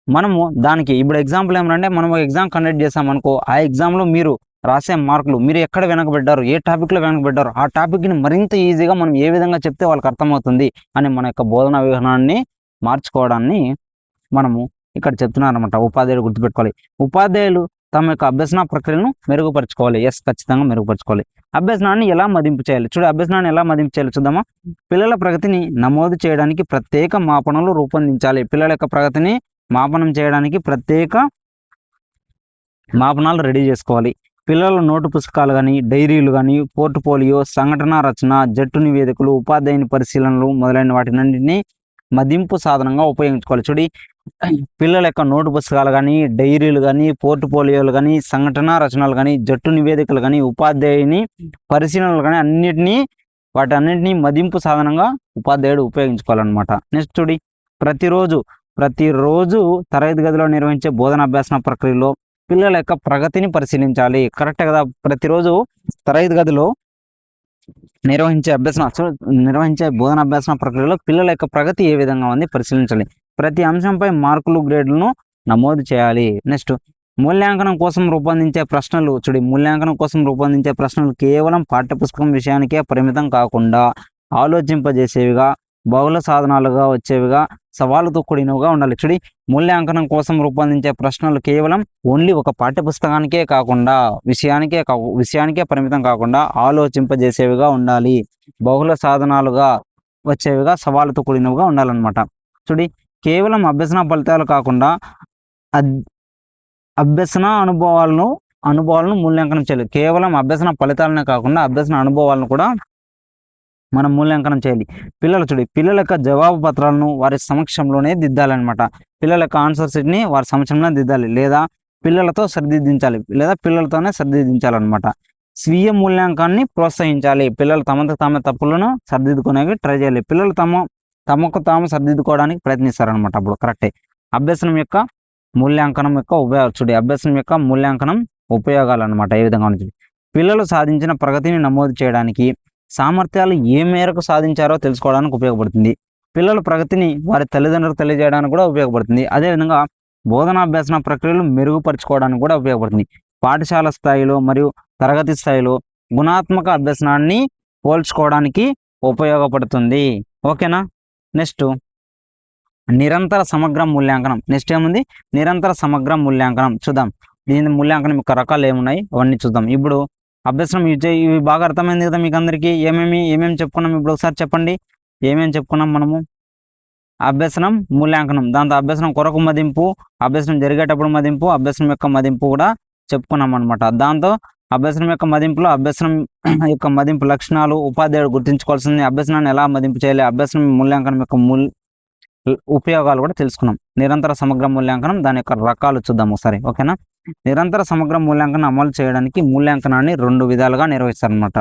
మనము దానికి ఇప్పుడు ఎగ్జాంపుల్ ఏమంటే, మనం ఎగ్జామ్ కండక్ట్ చేసామనుకో, ఆ ఎగ్జామ్లో మీరు రాసే మార్కులు, మీరు ఎక్కడ వెనకబడ్డారు, ఏ టాపిక్లో వెనకబడ్డారు, ఆ టాపిక్ని మరింత ఈజీగా మనం ఏ విధంగా చెప్తే వాళ్ళకి అర్థమవుతుంది అని మన యొక్క బోధనా విధానాన్ని మార్చుకోవడాన్ని మనము ఇక్కడ చెప్తున్నారనమాట. ఉపాధ్యాయులు గుర్తుపెట్టుకోవాలి. ఉపాధ్యాయులు తమ యొక్క అభ్యసన ప్రక్రియను మెరుగుపరచుకోవాలి. ఖచ్చితంగా మెరుగుపరచుకోవాలి. అభ్యసనాన్ని ఎలా మదింపు చేయాలి? అభ్యసనాన్ని ఎలా మదింపు చేయాలి చూద్దామా. పిల్లల ప్రగతిని నమోదు చేయడానికి ప్రత్యేక మాపనలు రూపొందించాలి. పిల్లల యొక్క ప్రగతిని మాపనం చేయడానికి ప్రత్యేక మాపనాలు రెడీ చేసుకోవాలి. పిల్లల నోటు పుస్తకాలు కానీ, డైరీలు కానీ, పోర్ట్ఫోలియో, సంఘటన రచన, జట్టు నివేదికలు, ఉపాధ్యాయుని పరిశీలనలు మొదలైన వాటినన్నింటినీ మదింపు సాధనంగా ఉపయోగించుకోవాలి. పిల్లల యొక్క నోటు పుస్తకాలు కానీ, డైరీలు కానీ, పోర్ట్ఫోలియోలు కానీ, సంఘటన రచనలు కానీ, జట్టు నివేదికలు కానీ, ఉపాధ్యాయుని పరిశీలనలు కానీ వాటన్నింటినీ మదింపు సాధనంగా ఉపాధ్యాయుడు ఉపయోగించుకోవాలన్నమాట. నెక్స్ట్ ప్రతిరోజు తరగతి గదిలో నిర్వహించే బోధన అభ్యాసన ప్రక్రియలో పిల్లల యొక్క ప్రగతిని పరిశీలించాలి. కరెక్ట్ కదా. ప్రతిరోజు తరగతి గదిలో నిర్వహించే బోధన అభ్యాసన ప్రక్రియలో పిల్లల యొక్క ప్రగతి ఏ విధంగా ఉంది పరిశీలించాలి. ప్రతి అంశంపై మార్కులు, గ్రేడ్లను నమోదు చేయాలి. నెక్స్ట్ మూల్యాంకనం కోసం రూపొందించే ప్రశ్నలు కేవలం పాఠ్యపుస్తకం విషయానికే పరిమితం కాకుండా ఆలోచింపజేసేవిగా, బహుళ సాధనాలుగా వచ్చేవిగా, సవాలుతో కూడినవిగా ఉండాలి. మూల్యాంకనం కోసం రూపొందించే ప్రశ్నలు కేవలం ఓన్లీ ఒక పాఠ్యపుస్తకానికే కాకుండా, విషయానికే పరిమితం కాకుండా ఆలోచింపజేసేవిగా ఉండాలి. బహుళ సాధనాలుగా వచ్చేవిగా, సవాలుతో కూడినవిగా ఉండాలన్నమాట. కేవలం అభ్యసన ఫలితాలు కాకుండా అభ్యసన అనుభవాలను మూల్యాంకనం చేయాలి. కేవలం అభ్యసన ఫలితాలనే కాకుండా అభ్యసన అనుభవాలను కూడా మనం మూల్యాంకనం చేయాలి. పిల్లల యొక్క జవాబు పత్రాలను వారి సమక్షంలోనే దిద్దాలన్నమాట. పిల్లల యొక్క ఆన్సర్ షీట్‌ని వారి సమక్షంలోనే దిద్దాలి. లేదా పిల్లలతో సరిదిద్దించాలి. లేదా పిల్లలతోనే సరిదిద్దించాలన్నమాట. స్వీయ మూల్యాంకనాన్ని ప్రోత్సహించాలి. పిల్లలు తమంతట తామే తప్పులను సరిదిద్దుకునేకి ట్రై చేయాలి. పిల్లలు తమకు తాము సరిదిద్దుకోవడానికి ప్రయత్నిస్తారనమాట. అప్పుడు కరెక్టే. అభ్యసనం యొక్క మూల్యాంకనం యొక్క ఉపయోగాలు అభ్యసనం యొక్క మూల్యాంకనం ఉపయోగాలన్నమాట. ఏ విధంగా ఉంటుంది? పిల్లలు సాధించిన ప్రగతిని నమోదు చేయడానికి, సామర్థ్యాలు ఏ మేరకు సాధించారో తెలుసుకోవడానికి ఉపయోగపడుతుంది. పిల్లల ప్రగతిని వారి తల్లిదండ్రులకు తెలియజేయడానికి కూడా ఉపయోగపడుతుంది. అదేవిధంగా బోధనాభ్యసన ప్రక్రియలు మెరుగుపరుచుకోవడానికి కూడా ఉపయోగపడుతుంది. పాఠశాల స్థాయిలో మరియు తరగతి స్థాయిలో గుణాత్మక అభ్యసనాన్ని పోల్చుకోవడానికి ఉపయోగపడుతుంది. ఓకేనా? నెక్స్ట్ నిరంతర సమగ్ర మూల్యాంకనం. నెక్స్ట్ ఏముంది? నిరంతర సమగ్ర మూల్యాంకనం. చూద్దాం. దీని మూల్యాంకనం యొక్క రకాలు ఏమున్నాయి అవన్నీ చూద్దాం. ఇప్పుడు అభ్యసనం ఇవి బాగా అర్థమైంది కదా మీకు అందరికీ? ఏమేమి చెప్పుకున్నాం ఇప్పుడు ఒకసారి చెప్పండి. ఏమేమి చెప్పుకున్నాం మనము? అభ్యసనం, మూల్యాంకనం, దాంతో అభ్యసనం కొరకు మదింపు, అభ్యసనం జరిగేటప్పుడు మదింపు, అభ్యసనం యొక్క మదింపు కూడా చెప్పుకున్నాం అనమాట. దాంతో అభ్యసనం యొక్క మదింపులో అభ్యసనం యొక్క మదింపు లక్షణాలు, ఉపాధ్యాయుడు గుర్తుంచుకోవాల్సింది, అభ్యసనాన్ని ఎలా మదింపు చేయాలి, అభ్యసనం మూల్యాంకనం యొక్క ఉపయోగాలు కూడా తెలుసుకున్నాం. నిరంతర సమగ్ర మూల్యాంకనం, దాని యొక్క రకాలు చూద్దాం ఒకసారి. ఓకేనా? నిరంతర సమగ్ర మూల్యాంకనం అమలు చేయడానికి మూల్యాంకనాన్ని 2 విధాలుగా నిర్వహిస్తారనమాట.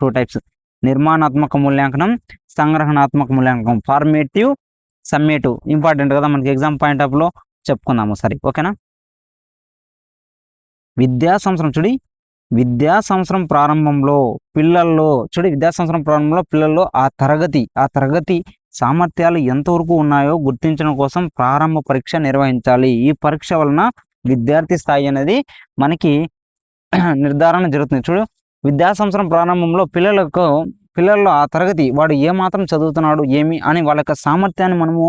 2 టైప్స్. నిర్మాణాత్మక మూల్యాంకనం, సంగ్రహణాత్మక మూల్యాంకనం. Formative, summative. ఇంపార్టెంట్ కదా మనకి ఎగ్జామ్ పాయింట్ ఆఫ్ లో చెప్పుకుందాం ఒకసారి. ఓకేనా? విద్యా సంవత్సరం ప్రారంభంలో పిల్లల్లో ఆ తరగతి సామర్థ్యాలు ఎంతవరకు ఉన్నాయో గుర్తించడం కోసం ప్రారంభ పరీక్ష నిర్వహించాలి. ఈ పరీక్ష వలన విద్యార్థి స్థాయి అనేది మనకి నిర్ధారణ జరుగుతుంది. విద్యా సంవత్సరం ప్రారంభంలో పిల్లల్లో ఆ తరగతి వాడు ఏమాత్రం చదువుతున్నాడు ఏమి అని వాళ్ళ యొక్క సామర్థ్యాన్ని మనము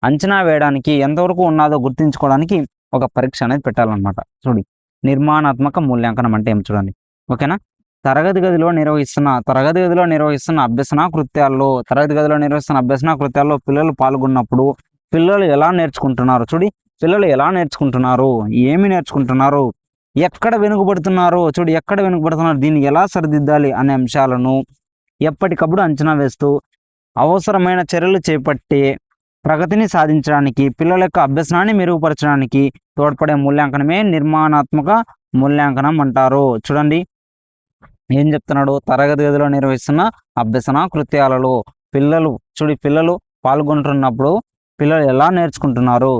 అంచనా వేయడానికి, ఎంతవరకు ఉన్నదో గుర్తించుకోవడానికి ఒక పరీక్ష అనేది పెట్టాలన్నమాట. నిర్మాణాత్మక మూల్యాంకనం అంటే ఏం చూడండి. ఓకేనా? తరగతి గదిలో నిర్వహిస్తున్న అభ్యసన కృత్యాల్లో పిల్లలు పాల్గొన్నప్పుడు పిల్లలు ఎలా నేర్చుకుంటున్నారు, ఏమి నేర్చుకుంటున్నారు, ఎక్కడ వెనుకబడుతున్నారు, దీన్ని ఎలా సరిదిద్దాలి అనే అంశాలను ఎప్పటికప్పుడు అంచనా వేస్తూ అవసరమైన చర్యలు చేపట్టి ప్రగతిని సాధించడానికి, పిల్లల యొక్క అభ్యసనాన్ని మెరుగుపరచడానికి తోడ్పడే మూల్యాంకనమే నిర్మాణాత్మక మూల్యాంకనం అంటారు. చూడండి ఏం చెప్తున్నాడు? తరగతి గదిలో నిర్వహిస్తున్న అభ్యసన కృత్యాలలో పిల్లలు పాల్గొంటున్నప్పుడు పిల్లలు ఎలా నేర్చుకుంటున్నారు,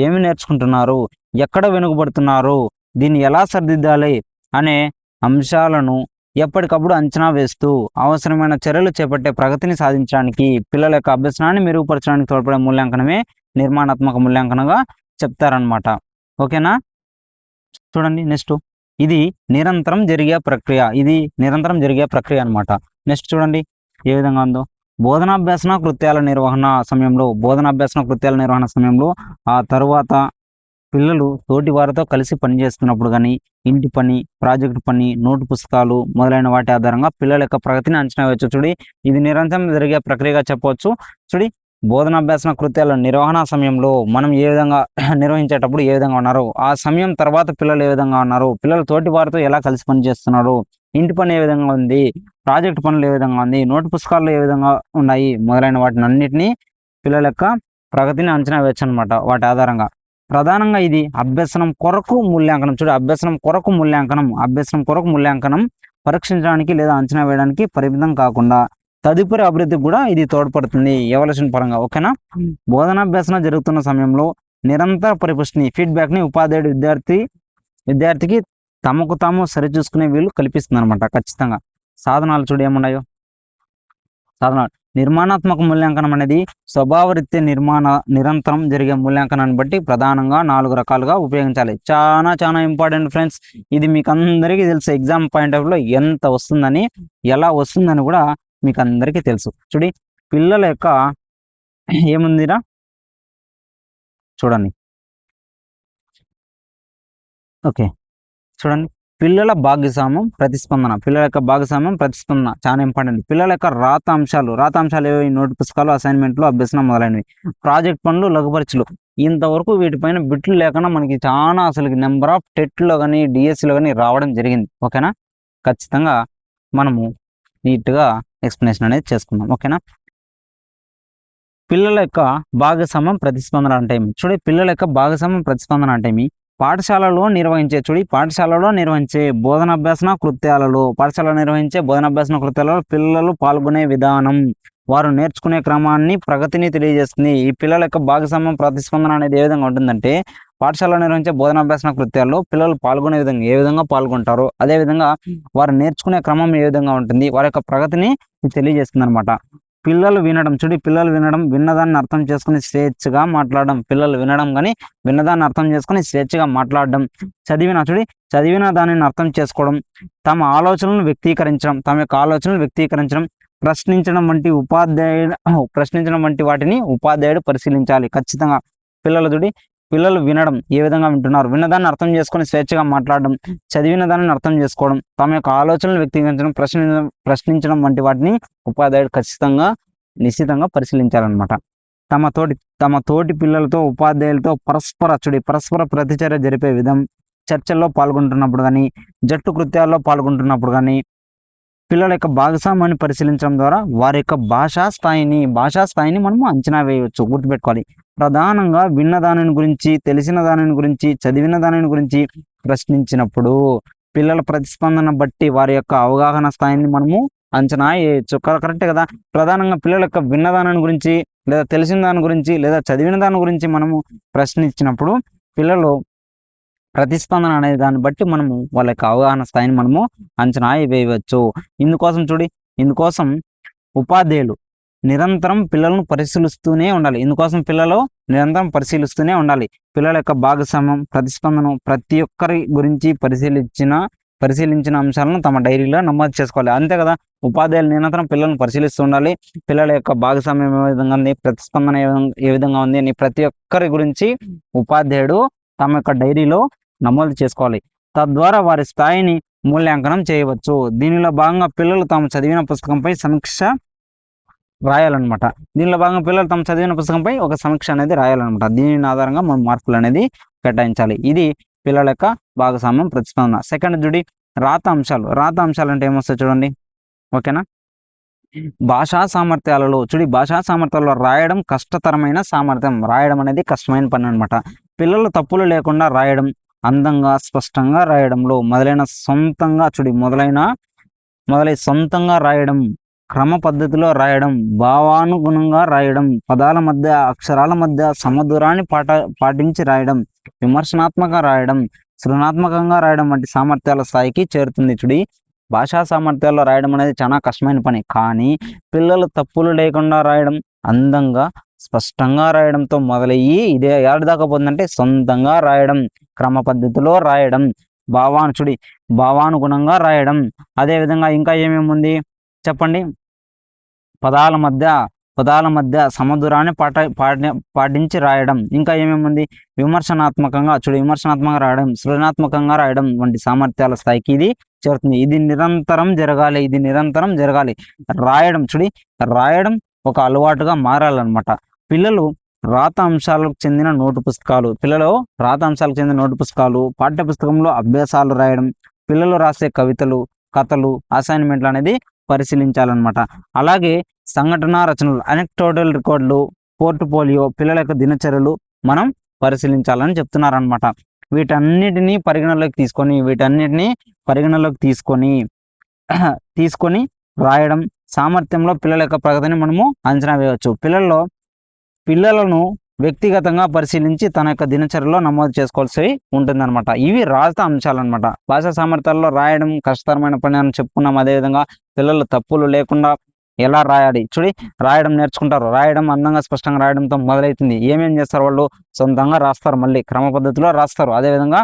ఏమి నేర్చుకుంటున్నారు, ఎక్కడ వెనుకబడుతున్నారు, దీన్ని ఎలా సరిదిద్దాలి అనే అంశాలను ఎప్పటికప్పుడు అంచనా వేస్తూ అవసరమైన చర్యలు చేపట్టే ప్రగతిని సాధించడానికి, పిల్లల యొక్క అభ్యసనాన్ని మెరుగుపరచడానికి తోడ్పడే మూల్యాంకనమే నిర్మాణాత్మక మూల్యాంకనంగా చెప్తారనమాట. ఓకేనా? చూడండి నెక్స్ట్ ఇది నిరంతరం జరిగే ప్రక్రియ అనమాట. నెక్స్ట్ చూడండి ఏ విధంగా ఉందో. బోధనాభ్యాసన కృత్యాల నిర్వహణ సమయంలో ఆ తరువాత పిల్లలు తోటి వారితో కలిసి పనిచేస్తున్నప్పుడు కానీ, ఇంటి పని, ప్రాజెక్టు పని, నోటు పుస్తకాలు మొదలైన వాటి ఆధారంగా పిల్లల యొక్క ప్రగతిని అంచనా వేయవచ్చు. ఇది నిరంతరం జరిగే ప్రక్రియగా చెప్పవచ్చు. బోధనాభ్యాసన కృత్యాల నిర్వహణ సమయంలో మనం ఏ విధంగా నిర్వహించేటప్పుడు ఏ విధంగా ఉన్నారు, ఆ సమయం తర్వాత పిల్లలు ఏ విధంగా ఉన్నారు, పిల్లలు తోటి వారితో ఎలా కలిసి పనిచేస్తున్నారు, ఇంటి పని ఏ విధంగా ఉంది, ప్రాజెక్ట్ పనులు ఏ విధంగా ఉంది, నోటు పుస్తకాలు ఏ విధంగా ఉన్నాయి మొదలైన వాటిని అన్నిటినీ పిల్లల యొక్క ప్రగతిని అంచనా వేయచ్చు అనమాట. వాటి ఆధారంగా ప్రధానంగా ఇది అభ్యసనం కొరకు మూల్యాంకనం పరీక్షించడానికి లేదా అంచనా వేయడానికి పరిమితం కాకుండా తదుపరి అభివృద్ధికి కూడా ఇది తోడ్పడుతుంది ఎవల్యూషన్ పరంగా. ఓకేనా? బోధనాభ్యాసన జరుగుతున్న సమయంలో నిరంతర పరిపుష్టిని, ఫీడ్బ్యాక్ని ఉపాధ్యాయుడు విద్యార్థికి తమకు తాము సరిచూసుకునే వీలు కల్పిస్తుంది అనమాట. ఖచ్చితంగా సాధనాలు ఏమున్నాయో. నిర్మాణాత్మక మూల్యాంకనం అనేది స్వభావరీత్యా నిరంతరం జరిగే మూల్యాంకనాన్ని బట్టి ప్రధానంగా 4 రకాలుగా ఉపయోగించాలి. చాలా ఇంపార్టెంట్ ఫ్రెండ్స్. ఇది మీకు అందరికీ తెలుసు. ఎగ్జామ్ పాయింట్ ఆఫ్ లో ఎంత వస్తుందని, ఎలా వస్తుందని కూడా మీకు అందరికీ తెలుసు. పిల్లల యొక్క ఏముందిరా చూడండి. ఓకే చూడండి, పిల్లల యొక్క భాగస్వామ్యం ప్రతిస్పందన చాలా ఇంపార్టెంట్. పిల్లల యొక్క రాత అంశాలు ఏవి? నోటు పుస్తకాలు, అసైన్మెంట్లు, అభ్యసనం మొదలైనవి. ప్రాజెక్ట్ పనులు, లఘు పరీక్షలు. ఇంతవరకు వీటిపైన బిట్లు లేకుండా మనకి చాలా అసలు నెంబర్ ఆఫ్ టెట్లో కానీ డిఎస్సిలో కానీ రావడం జరిగింది. ఓకేనా? ఖచ్చితంగా మనము నీట్గా ఎక్స్ప్లెనేషన్ అనేది చేసుకుందాం. ఓకేనా? పిల్లల యొక్క భాగస్వామ్యం ప్రతిస్పందన అంటే ఏమి? చూడండి, పిల్లల యొక్క భాగస్వామ్యం ప్రతిస్పందన అంటే ఏమి? పాఠశాలలో నిర్వహించే బోధనాభ్యాసన కృత్యాలలో పిల్లలు పాల్గొనే విధానం, వారు నేర్చుకునే క్రమాన్ని, ప్రగతిని తెలియజేస్తుంది. ఈ పిల్లల యొక్క భాగస్వామ్యం ప్రతిస్పందన అనేది ఏ విధంగా ఉంటుందంటే, పాఠశాలలో నిర్వహించే బోధనాభ్యాసన కృత్యాల్లో పిల్లలు పాల్గొనే విధంగా ఏ విధంగా పాల్గొంటారో, అదేవిధంగా వారు నేర్చుకునే క్రమం ఏ విధంగా ఉంటుంది, వారి యొక్క ప్రగతిని తెలియజేస్తుంది అనమాట. పిల్లలు వినడం, విన్నదాన్ని అర్థం చేసుకుని స్వేచ్ఛగా మాట్లాడడం. పిల్లలు వినడం కానీ విన్నదాన్ని అర్థం చేసుకుని స్వేచ్ఛగా మాట్లాడడం. చదివిన దానిని అర్థం చేసుకోవడం, తమ యొక్క ఆలోచనలు వ్యక్తీకరించడం, ప్రశ్నించడం వంటి వాటిని ఉపాధ్యాయుడు పరిశీలించాలి ఖచ్చితంగా. పిల్లలు వినడం, ఏ విధంగా వింటున్నారు, విన్నదాన్ని అర్థం చేసుకొని స్వేచ్ఛగా మాట్లాడడం, చదివిన దానిని అర్థం చేసుకోవడం, తమ యొక్క ఆలోచనలు వ్యక్తీకరించడం, ప్రశ్నించడం వంటి వాటిని ఉపాధ్యాయుడు నిశ్చితంగా పరిశీలించాలన్నమాట. తమ తోటి పిల్లలతో, ఉపాధ్యాయులతో పరస్పర ప్రతిచర్య జరిపే విధం, చర్చల్లో పాల్గొంటున్నప్పుడు కానీ, జట్టు కృత్యాల్లో పాల్గొంటున్నప్పుడు కానీ, పిల్లల యొక్క భాగస్వామ్యాన్ని పరిశీలించడం ద్వారా వారి యొక్క భాషా స్థాయిని మనము అంచనా వేయవచ్చు. గుర్తుపెట్టుకోవాలి. ప్రధానంగా విన్న దానిని గురించి, తెలిసిన దానిని గురించి, చదివిన దానిని గురించి ప్రశ్నించినప్పుడు పిల్లల ప్రతిస్పందన బట్టి వారి యొక్క అవగాహన స్థాయిని మనము అంచనా వేయచ్చు. కరెక్టే కదా? ప్రధానంగా పిల్లల యొక్క విన్న దాని గురించి, లేదా తెలిసిన దాని గురించి, లేదా చదివిన దాని గురించి మనము ప్రశ్నించినప్పుడు పిల్లలు ప్రతిస్పందన అనే దాన్ని బట్టి మనము వాళ్ళ యొక్క అవగాహన స్థాయిని మనము అంచనా వేయవచ్చు. ఇందుకోసం ఉపాధ్యాయులు నిరంతరం పిల్లలను పరిశీలిస్తూనే ఉండాలి. పిల్లల యొక్క భాగస్వామ్యం, ప్రతిస్పందన ప్రతి ఒక్కరి గురించి పరిశీలించిన అంశాలను తమ డైరీలో నమోదు చేసుకోవాలి. అంతే కదా? ఉపాధ్యాయులు నిరంతరం పిల్లలను పరిశీలిస్తూ ఉండాలి. పిల్లల యొక్క భాగస్వామ్యం ఏ విధంగా ఉంది, ప్రతిస్పందన ఏ విధంగా ఉంది అని ప్రతి ఒక్కరి గురించి ఉపాధ్యాయుడు తమ యొక్క డైరీలో నమోదు చేసుకోవాలి. తద్వారా వారి స్థాయిని మూల్యాంకనం చేయవచ్చు. దీనిలో భాగంగా పిల్లలు తాము చదివిన పుస్తకంపై రాయాలన్నమాట. ఒక సమీక్ష అనేది రాయాలన్నమాట. దీని ఆధారంగా మనం మార్కులు అనేది కేటాయించాలి. ఇది పిల్లల యొక్క భాగస్వామ్యం ప్రతిస్పందన. సెకండ్ రాత అంశాలు అంటే ఏమొస్తాయి చూడండి. ఓకేనా? భాషా సామర్థ్యాలలో రాయడం కష్టతరమైన సామర్థ్యం. రాయడం అనేది కష్టమైన పని అనమాట. పిల్లలు తప్పులు లేకుండా రాయడం, అందంగా, స్పష్టంగా రాయడంలో సొంతంగా రాయడం, క్రమ పద్ధతిలో రాయడం, భావానుగుణంగా రాయడం, పదాల మధ్య, అక్షరాల మధ్య సమదూరాన్ని పాటించి రాయడం, విమర్శనాత్మకంగా రాయడం, సృజనాత్మకంగా రాయడం వంటి సామర్థ్యాల స్థాయికి చేరుతుంది. భాషా సామర్థ్యాల్లో రాయడం అనేది చాలా కష్టమైన పని. కానీ పిల్లలు తప్పులు లేకుండా రాయడం, అందంగా, స్పష్టంగా రాయడంతో మొదలయ్యి ఇదే ఏడు దాకా పోతుందంటే సొంతంగా రాయడం, క్రమ పద్ధతిలో రాయడం, భావానుగుణంగా రాయడం. అదేవిధంగా ఇంకా ఏమేమి ఉంది చెప్పండి. పదాల మధ్య సమదూరాన్ని పాటించి రాయడం. ఇంకా ఏమేమి ఉంది? విమర్శనాత్మకంగా రాయడం, సృజనాత్మకంగా రాయడం వంటి సామర్థ్యాల స్థాయికి ఇది చేరుతుంది. ఇది నిరంతరం జరగాలి. రాయడం ఒక అలవాటుగా మారాలన్నమాట. పిల్లలు రాత అంశాలకు చెందిన నోటు పుస్తకాలు, పాఠ్య పుస్తకంలో అభ్యాసాలు రాయడం, పిల్లలు రాసే కవితలు, కథలు, అసైన్మెంట్లు అనేది పరిశీలించాలన్నమాట. అలాగే సంఘటన రచనలు, అనెక్టోటల్ రికార్డులు, పోర్ట్ఫోలియో, పిల్లల యొక్క దినచర్యలు మనం పరిశీలించాలని చెప్తున్నారనమాట. వీటన్నిటిని పరిగణలోకి తీసుకొని రాయడం సామర్థ్యంలో పిల్లల యొక్క ప్రగతిని మనము అంచనా వేయవచ్చు. పిల్లలను వ్యక్తిగతంగా పరిశీలించి తన యొక్క దినచర్యలో నమోదు చేసుకోవాల్సి ఉంటుందన్నమాట. ఇవి రాత అంశాలు అనమాట. భాషా సామర్థ్యాల్లో రాయడం కష్టతరమైన పని అని చెప్పుకున్నాం. అదేవిధంగా పిల్లలు తప్పులు లేకుండా ఎలా రాయాలి రాయడం నేర్చుకుంటారు. రాయడం అందంగా, స్పష్టంగా రాయడంతో మొదలవుతుంది. ఏమేం చేస్తారు వాళ్ళు? సొంతంగా రాస్తారు, మళ్ళీ క్రమ పద్ధతిలో రాస్తారు. అదేవిధంగా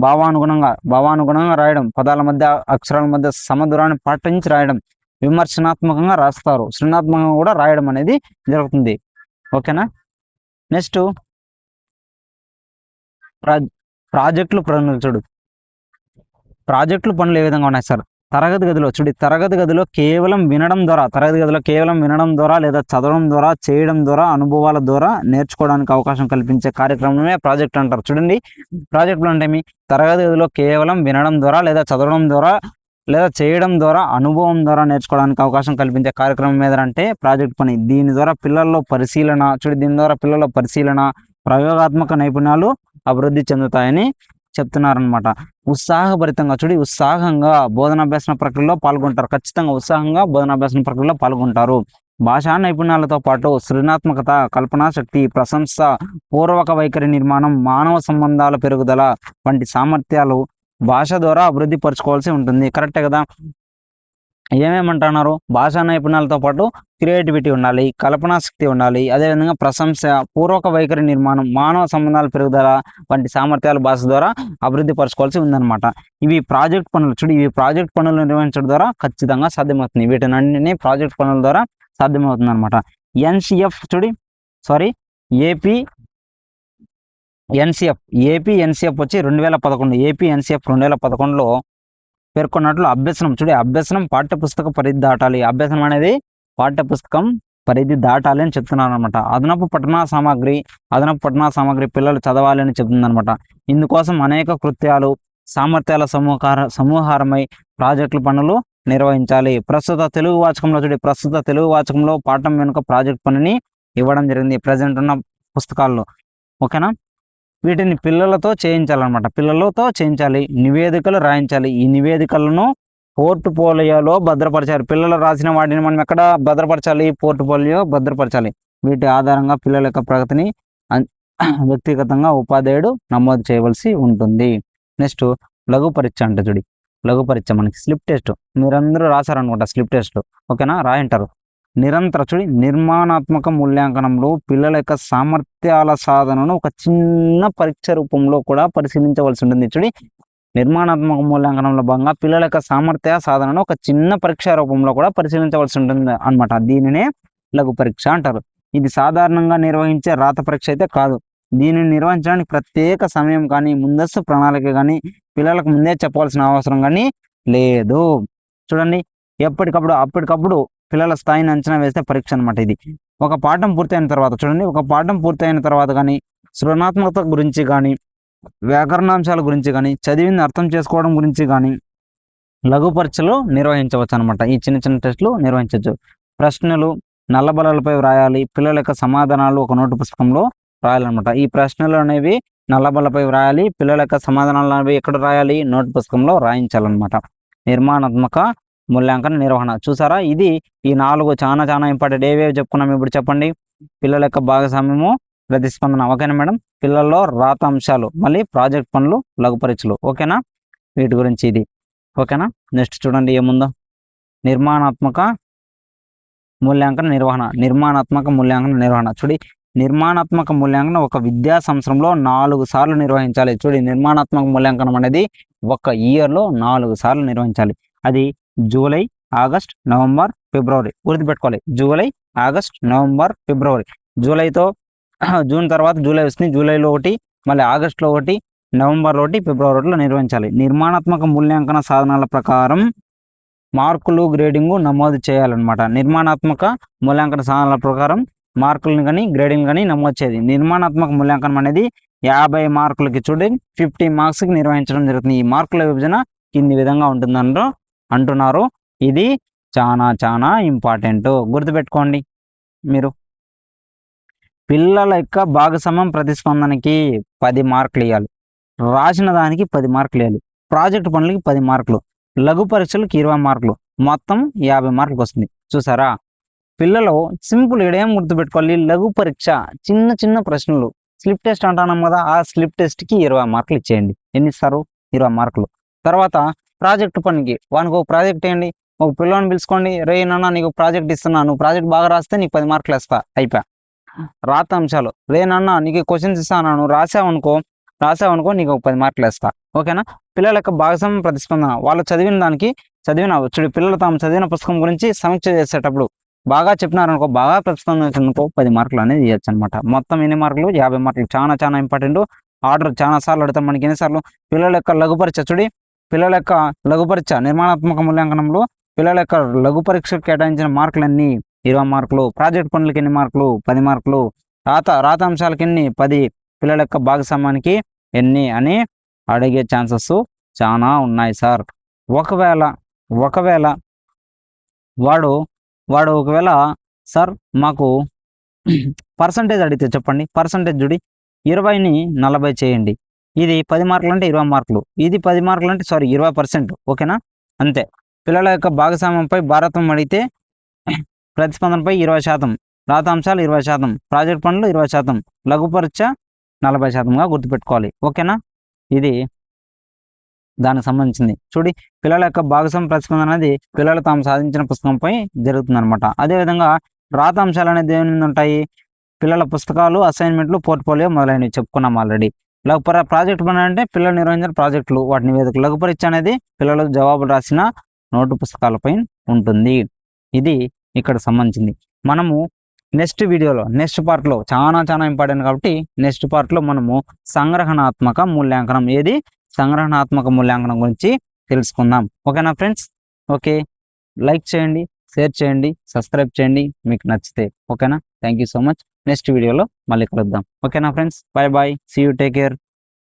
భావానుగుణంగా రాయడం, పదాల మధ్య, అక్షరాల మధ్య సమదూరాన్ని పాటించి రాయడం, విమర్శనాత్మకంగా రాస్తారు, సృజనాత్మకంగా కూడా రాయడం అనేది జరుగుతుంది. ఓకేనా? నెక్స్ట్ ప్రాజెక్టులు పనులు ఏ విధంగా ఉన్నాయి సార్? తరగతి గదిలో కేవలం వినడం ద్వారా లేదా చదవడం ద్వారా, చేయడం ద్వారా, అనుభవాల ద్వారా నేర్చుకోవడానికి అవకాశం కల్పించే కార్యక్రమమే ప్రాజెక్ట్ అంటారు. చూడండి, ప్రాజెక్టులు అంటే తరగతి గదిలో కేవలం వినడం ద్వారా లేదా చదవడం ద్వారా లేదా చేయడం ద్వారా అనుభవం ద్వారా నేర్చుకోవడానికి అవకాశం కల్పించే కార్యక్రమం ఏదంటే ప్రాజెక్ట్ పని. దీని ద్వారా పిల్లల్లో పరిశీలన దీని ద్వారా పిల్లల పరిశీలన, ప్రయోగాత్మక నైపుణ్యాలు అభివృద్ధి చెందుతాయని చెప్తున్నారనమాట. ఉత్సాహభరితంగా ఉత్సాహంగా బోధనాభ్యాసన ప్రక్రియలో పాల్గొంటారు. ఖచ్చితంగా ఉత్సాహంగా బోధనాభ్యాసన ప్రక్రియలో పాల్గొంటారు. భాషా నైపుణ్యాలతో పాటు సృజనాత్మకత, కల్పనా శక్తి, ప్రశంస, పూర్వక వైఖరి నిర్మాణం, మానవ సంబంధాల పెరుగుదల వంటి సామర్థ్యాలు భాష ద్వారా అభివృద్ధి పరచుకోవాల్సి ఉంటుంది. కరెక్టే కదా. ఏమేమంటున్నారు? భాషా నైపుణ్యాలతో పాటు క్రియేటివిటీ ఉండాలి, కల్పనా శక్తి ఉండాలి, అదేవిధంగా ప్రశంస, పూర్వక వైఖరి నిర్మాణం, మానవ సంబంధాల పెరుగుదల వంటి సామర్థ్యాలు భాష ద్వారా అభివృద్ధి పరచుకోవాల్సి ఉందన్నమాట. ఇవి ప్రాజెక్ట్ పనులు. ఇవి ప్రాజెక్ట్ పనులు నిర్వహించడం ద్వారా ఖచ్చితంగా సాధ్యమవుతుంది. వీటినన్నింటినీ ప్రాజెక్ట్ పనుల ద్వారా సాధ్యమవుతుంది అనమాట. ఎన్సిఎఫ్ ఏపీ ఎన్సిఎఫ్ వచ్చి 2011 ఏపీ ఎన్సిఎఫ్ 2011లో పేర్కొన్నట్లు అభ్యసనం పాఠ్యపుస్తక పరిధి దాటాలి. అభ్యసనం అనేది పాఠ్యపుస్తకం పరిధి దాటాలి అని చెప్తున్నారు అనమాట. అదనపు పఠనా సామాగ్రి పిల్లలు చదవాలి అని చెప్తుందనమాట. ఇందుకోసం అనేక కృత్యాలు, సామర్థ్యాల సమూహారమై ప్రాజెక్టుల పనులు నిర్వహించాలి. ప్రస్తుత తెలుగు వాచకంలో పాఠం వెనుక ప్రాజెక్ట్ పనిని ఇవ్వడం జరిగింది ప్రజెంట్ ఉన్న పుస్తకాల్లో. ఓకేనా. వీటిని పిల్లలతో చేయించాలి. నివేదికలు రాయించాలి. ఈ నివేదికలను పోర్ట్ఫోలియోలో భద్రపరచాలి. పిల్లలు రాసిన వాటిని మనం ఎక్కడ భద్రపరచాలి? పోర్ట్ఫోలియో భద్రపరచాలి. వీటి ఆధారంగా పిల్లల యొక్క ప్రగతిని వ్యక్తిగతంగా ఉపాధ్యాయుడు నమోదు చేయవలసి ఉంటుంది. నెక్స్ట్ లఘు పరీక్ష అంటే లఘు పరీక్ష మనకి స్లిప్ టెస్ట్. మీరందరూ రాశారనుకుంటా స్లిప్ టెస్ట్. ఓకేనా, రాయింటారు. నిర్మాణాత్మక మూల్యాంకనంలో పిల్లల యొక్క సామర్థ్యాల సాధనను ఒక చిన్న పరీక్ష రూపంలో కూడా పరిశీలించవలసి ఉంటుంది. నిర్మాణాత్మక మూల్యాంకనంలో భాగంగా పిల్లల యొక్క సామర్థ్య సాధనను ఒక చిన్న పరీక్ష రూపంలో కూడా పరిశీలించవలసి ఉంటుంది అనమాట. దీనినే లఘు పరీక్ష అంటారు. ఇది సాధారణంగా నిర్వహించే రాత పరీక్ష అయితే కాదు. దీనిని నిర్వహించడానికి ప్రత్యేక సమయం కానీ, ముందస్తు ప్రణాళిక కానీ, పిల్లలకు ముందే చెప్పవలసిన అవసరం కానీ లేదు. చూడండి, అప్పటికప్పుడు పిల్లల స్థాయిని అంచనా వేసే పరీక్ష అనమాట ఇది. ఒక పాఠం పూర్తయిన తర్వాత కానీ, సృజనాత్మకత గురించి కానీ, వ్యాకరణాంశాల గురించి కానీ, చదివింది అర్థం చేసుకోవడం గురించి కానీ లఘు పరీక్షలు నిర్వహించవచ్చు అనమాట. ఈ చిన్న చిన్న టెస్టులు నిర్వహించవచ్చు. ప్రశ్నలు నల్లబలలపై వ్రాయాలి. పిల్లల యొక్క సమాధానాలు ఒక నోటు పుస్తకంలో రాయాలన్నమాట. ఈ ప్రశ్నలు అనేవి నల్లబలపై వ్రాయాలి. పిల్లల యొక్క సమాధానాలు అనేవి ఎక్కడ రాయాలి? నోటు పుస్తకంలో రాయించాలన్నమాట. నిర్మాణాత్మక మూల్యాంకన నిర్వహణ. చూసారా, ఇది ఈ 4 చాలా ఇంపార్టెంట్. ఏవేవి చెప్పుకున్నాం ఇప్పుడు చెప్పండి? పిల్లల యొక్క భాగస్వామ్యము, ప్రతిస్పందన. ఓకేనా మేడం? పిల్లల్లో రాత అంశాలు, మళ్ళీ ప్రాజెక్ట్ పనులు, లఘు పరీక్షలు. ఓకేనా, వీటి గురించి ఇది. ఓకేనా. నెక్స్ట్ చూడండి ఏముందో. నిర్మాణాత్మక మూల్యాంకన నిర్వహణ. నిర్మాణాత్మక మూల్యాంకనం ఒక విద్యా సంవత్సరంలో 4 సార్లు నిర్వహించాలి. నిర్మాణాత్మక మూల్యాంకనం అనేది ఒక ఇయర్లో 4 సార్లు నిర్వహించాలి. అది జూలై, ఆగస్ట్, నవంబర్, ఫిబ్రవరి. గుర్తుపెట్టుకోవాలి, జూలై, ఆగస్ట్, నవంబర్, ఫిబ్రవరి. జూన్ తర్వాత జూలై వస్తుంది. జూలైలో ఒకటి, మళ్ళీ ఆగస్టులో ఒకటి, నవంబర్లో ఒకటి, ఫిబ్రవరిలో నిర్వహించాలి. నిర్మాణాత్మక మూల్యాంకన సాధనాల ప్రకారం మార్కులు, గ్రేడింగ్ నమోదు చేయాలన్నమాట. నిర్మాణాత్మక మూల్యాంకన సాధనాల ప్రకారం మార్కులను కానీ, గ్రేడింగ్ కానీ నమోదు చేయాలి. నిర్మాణాత్మక మూల్యాంకనం అనేది 50 మార్కులకి 50 మార్క్స్కి నిర్వహించడం జరుగుతుంది. ఈ మార్కుల విభజన కింది విధంగా ఉంటుందంటూ అంటున్నారు. ఇది చాలా ఇంపార్టెంట్. గుర్తుపెట్టుకోండి మీరు. పిల్లల యొక్క భాగస్వామ్యం ప్రతిస్పందనకి 10 మార్కులు ఇవ్వాలి. రాసిన దానికి 10 మార్కులు ఇవ్వాలి. ప్రాజెక్ట్ పనులకి 10 మార్కులు. లఘు పరీక్షలకు 20 మార్కులు. మొత్తం 50 మార్కులకు వస్తుంది. చూసారా, పిల్లలు సింపుల్. ఇక్కడ ఏం గుర్తుపెట్టుకోవాలి? లఘు పరీక్ష చిన్న ప్రశ్నలు. స్లిప్ టెస్ట్ అంటున్నాం కదా, ఆ స్లిప్ టెస్ట్కి 20 మార్కులు ఇచ్చేయండి. ఎన్ని ఇస్తారు? 20 మార్కులు. తర్వాత ప్రాజెక్ట్ పనికి వానికి ఒక ప్రాజెక్ట్ వేయండి. ఒక పిల్లని పిలుచుకోండి, రే నాన్న నీకు ప్రాజెక్ట్ ఇస్తున్నా, నువ్వు ప్రాజెక్ట్ బాగా రాస్తే నీకు 10 మార్కులు వేస్తా. అయిపోయా. రాత అంశాలు, రే నాన్న నీకు క్వశ్చన్స్ ఇస్తాను, నువ్వు రాసావనుకో నీకు 10 మార్కులు వేస్తా. ఓకేనా. పిల్లల యొక్క భాగస్వామ్యం ప్రతిస్పందన. వాళ్ళు పిల్లలు తాము చదివిన పుస్తకం గురించి సమీక్ష చేసేటప్పుడు బాగా చెప్పినారనుకో, బాగా ప్రతిస్పందన వచ్చిందనుకో 10 మార్కులు అనేది ఇవ్వచ్చు అనమాట. మొత్తం ఎన్ని మార్కులు? 50 మార్కులు. చాలా ఇంపార్టెంట్. ఆర్డర్ చాలా సార్లు అడుగుతాం మనకి. ఎన్నిసార్లు? పిల్లల యొక్క లఘు పరీక్ష నిర్మాణాత్మక మూల్యాంకనంలో పిల్లల యొక్క లఘు పరీక్షకు కేటాయించిన మార్కులన్నీ 20 మార్కులు. ప్రాజెక్ట్ పనులకి ఎన్ని మార్కులు? 10 మార్కులు. రాత అంశాలకి ఎన్ని? 10. పిల్లల యొక్క భాగస్వామ్యానికి ఎన్ని అని అడిగే ఛాన్సెస్ చాలా ఉన్నాయి సార్. ఒకవేళ ఒకవేళ వాడు వాడు ఒకవేళ సార్ మాకు పర్సంటేజ్ అడిగితే చెప్పండి, పర్సంటేజ్ చూడి 20ని 40 చేయండి, ఇది 10 మార్కులు అంటే 20 మార్కులు, ఇది 10 మార్కులు అంటే సారీ 20%, ఓకేనా? అంతే. పిల్లల యొక్క భాగస్వామ్యంపై భారతం అడిగితే ప్రతిస్పందనపై 20%, రాతాంశాలు 20%, ప్రాజెక్ట్ పనులు 20%, లఘు పరీక్ష 40%గా గుర్తుపెట్టుకోవాలి, ఓకేనా? ఇది దానికి సంబంధించింది. చూడి, పిల్లల యొక్క భాగస్వామ్య ప్రతిస్పందన అనేది పిల్లలు తాము సాధించిన పుస్తకంపై జరుగుతుంది అనమాట. అదేవిధంగా రాతాంశాలు అనేది దేని మీద ఉంటాయి? పిల్లల పుస్తకాలు, అసైన్మెంట్లు, పోర్ట్ఫోలియో మొదలైనవి చెప్పుకున్నాం ఆల్రెడీ. ప్రాజెక్ట్ పని అంటే పిల్లలు నిర్వహించిన ప్రాజెక్టులు, వాటి నివేదిక. లఘు పరీక్ష అనేది పిల్లలు జవాబులు రాసిన నోటు పుస్తకాలపై ఉంటుంది. ఇది ఇక్కడ సంబంధించింది. మనము నెక్స్ట్ వీడియోలో, నెక్స్ట్ పార్ట్లో చాలా ఇంపార్టెంట్ కాబట్టి నెక్స్ట్ పార్ట్లో మనము సంగ్రహణాత్మక మూల్యాంకనం, ఏది సంగ్రహణాత్మక మూల్యాంకనం గురించి తెలుసుకుందాం. ఓకేనా ఫ్రెండ్స్? ఓకే, లైక్ చేయండి, షేర్ చేయండి, సబ్స్క్రైబ్ చేయండి మీకు నచ్చితే, ఓకేనా? Thank you so much. నెక్స్ట్ వీడియోలో మళ్ళీ కలుద్దాం, ఓకేనా friends? Bye bye, see you, take care.